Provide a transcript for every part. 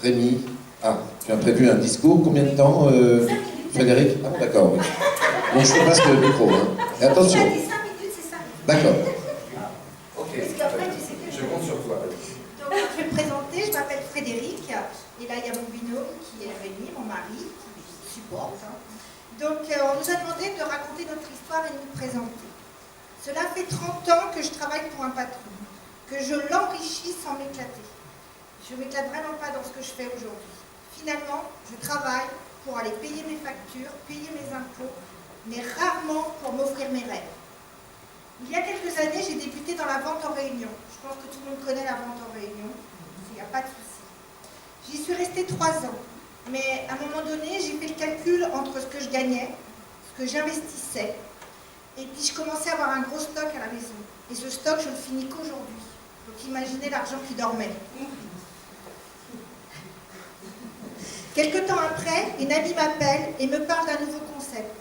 Rémi, tu as prévu un discours, combien de temps Frédéric? Ah bon, d'accord, oui. Donc je te passe le micro. Hein. Et attention. 5 minutes, c'est 5 minutes. D'accord. Ok, Parce qu'après, tu sais que je compte sur toi. Donc, je vais me présenter, je m'appelle Frédéric, et là, il y a mon binôme qui est Rémi, mon mari, qui me supporte. Hein. Donc, on nous a demandé de raconter notre histoire et de nous présenter. Cela fait 30 ans que je travaille pour un patron, que je l'enrichis sans m'éclater. Je ne m'éclate vraiment pas dans ce que je fais aujourd'hui. Finalement, je travaille pour aller payer mes factures, payer mes impôts, mais rarement pour m'offrir mes rêves. Il y a quelques années, j'ai débuté dans la vente en réunion. Je pense que tout le monde connaît la vente en réunion. Il n'y a pas de souci. J'y suis restée 3 ans. Mais à un moment donné, j'ai fait le calcul entre ce que je gagnais, ce que j'investissais, et puis je commençais à avoir un gros stock à la maison. Et ce stock, je ne le finis qu'aujourd'hui. Donc imaginez l'argent qui dormait. Quelque temps après, une amie m'appelle et me parle d'un nouveau concept,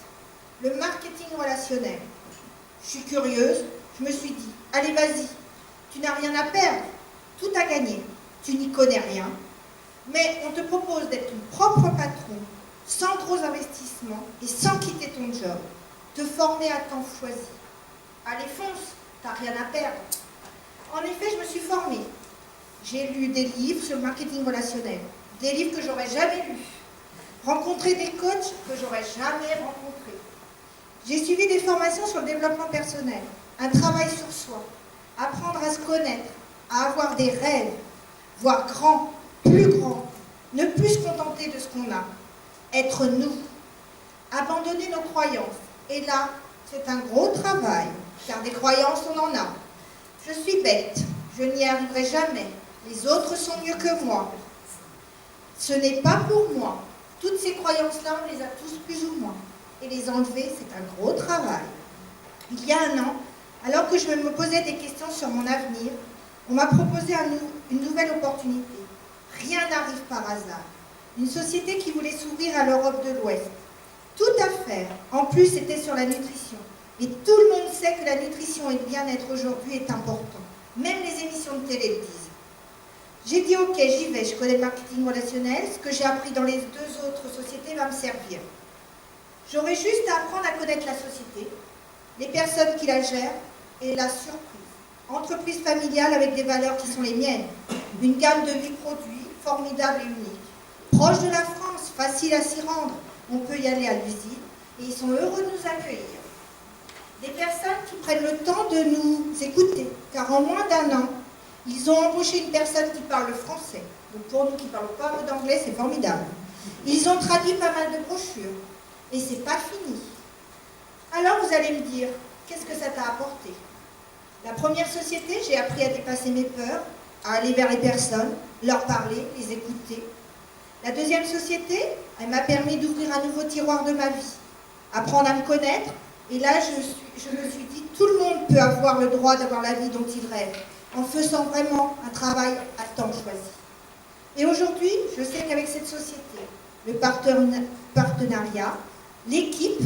le marketing relationnel. Je suis curieuse, je me suis dit, allez vas-y, tu n'as rien à perdre, tout à gagner, tu n'y connais rien, mais on te propose d'être ton propre patron, sans gros investissements et sans quitter ton job, te former à temps choisi. Allez fonce, t'as rien à perdre. En effet, je me suis formée. J'ai lu des livres sur le marketing relationnel, des livres que j'aurais jamais lus, rencontré des coachs que j'aurais jamais rencontrés. J'ai suivi des formations sur le développement personnel, un travail sur soi, apprendre à se connaître, à avoir des rêves, voir grand, plus grand, ne plus se contenter de ce qu'on a, être nous, abandonner nos croyances. Et là, c'est un gros travail, car des croyances, on en a. Je suis bête, je n'y arriverai jamais, les autres sont mieux que moi. Ce n'est pas pour moi. Toutes ces croyances-là, on les a tous plus ou moins. Et les enlever, c'est un gros travail. Il y a un an, alors que je me posais des questions sur mon avenir, on m'a proposé une nouvelle opportunité. Rien n'arrive par hasard. Une société qui voulait s'ouvrir à l'Europe de l'Ouest. Tout à faire. En plus, c'était sur la nutrition. Et tout le monde sait que la nutrition et le bien-être aujourd'hui est important. Même les émissions de télé le disent. J'ai dit ok, j'y vais, je connais le marketing relationnel, ce que j'ai appris dans les 2 autres sociétés va me servir. J'aurais juste à apprendre à connaître la société, les personnes qui la gèrent et la surprise. Entreprise familiale avec des valeurs qui sont les miennes, une gamme de 8 produits formidables et uniques. Proche de la France, facile à s'y rendre, on peut y aller à l'usine et ils sont heureux de nous accueillir. Des personnes qui prennent le temps de nous écouter, car en moins d'1 an, ils ont embauché une personne qui parle le français. Donc pour nous qui ne parlons pas d'anglais, c'est formidable. Ils ont traduit pas mal de brochures. Et c'est pas fini. Alors vous allez me dire, qu'est-ce que ça t'a apporté? La première société, j'ai appris à dépasser mes peurs, à aller vers les personnes, leur parler, les écouter. La deuxième société, elle m'a permis d'ouvrir un nouveau tiroir de ma vie, apprendre à me connaître. Et là, je me suis dit, tout le monde peut avoir le droit d'avoir la vie dont il rêve, en faisant vraiment un travail à temps choisi. Et aujourd'hui, je sais qu'avec cette société, le partenariat, l'équipe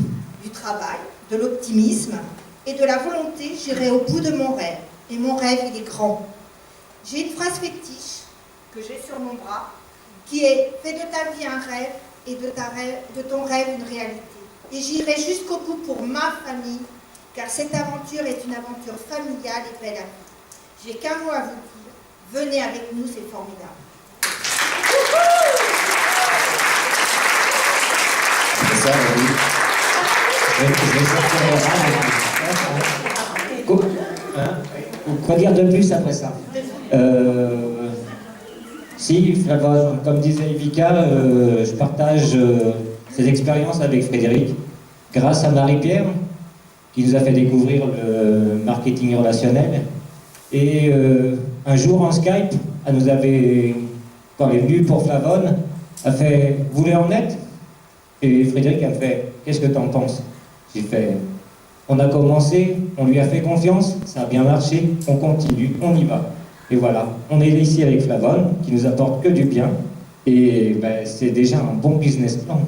du travail, de l'optimisme et de la volonté, j'irai au bout de mon rêve. Et mon rêve, il est grand. J'ai une phrase fétiche que j'ai sur mon bras qui est « Fais de ta vie un rêve et de ton rêve une réalité ». Et j'irai jusqu'au bout pour ma famille, car cette aventure est une aventure familiale et belle à vivre. J'ai qu'un mot à vous dire, venez avec nous, c'est formidable. C'est ça, oui. Je vais sortir quoi dire de plus après ça? Si, comme disait Evika, je partage ces expériences avec Frédéric, grâce à Marie-Pierre, qui nous a fait découvrir le marketing relationnel. Et un jour en Skype, elle nous avait, quand elle est venue pour Flavonne, a fait « Vous voulez en être ?» Et Frédéric a fait « Qu'est-ce que tu en penses ?» J'ai fait « On a commencé, on lui a fait confiance, ça a bien marché, on continue, on y va. » Et voilà, on est ici avec Flavonne, qui nous apporte que du bien. Et ben, c'est déjà un bon business plan.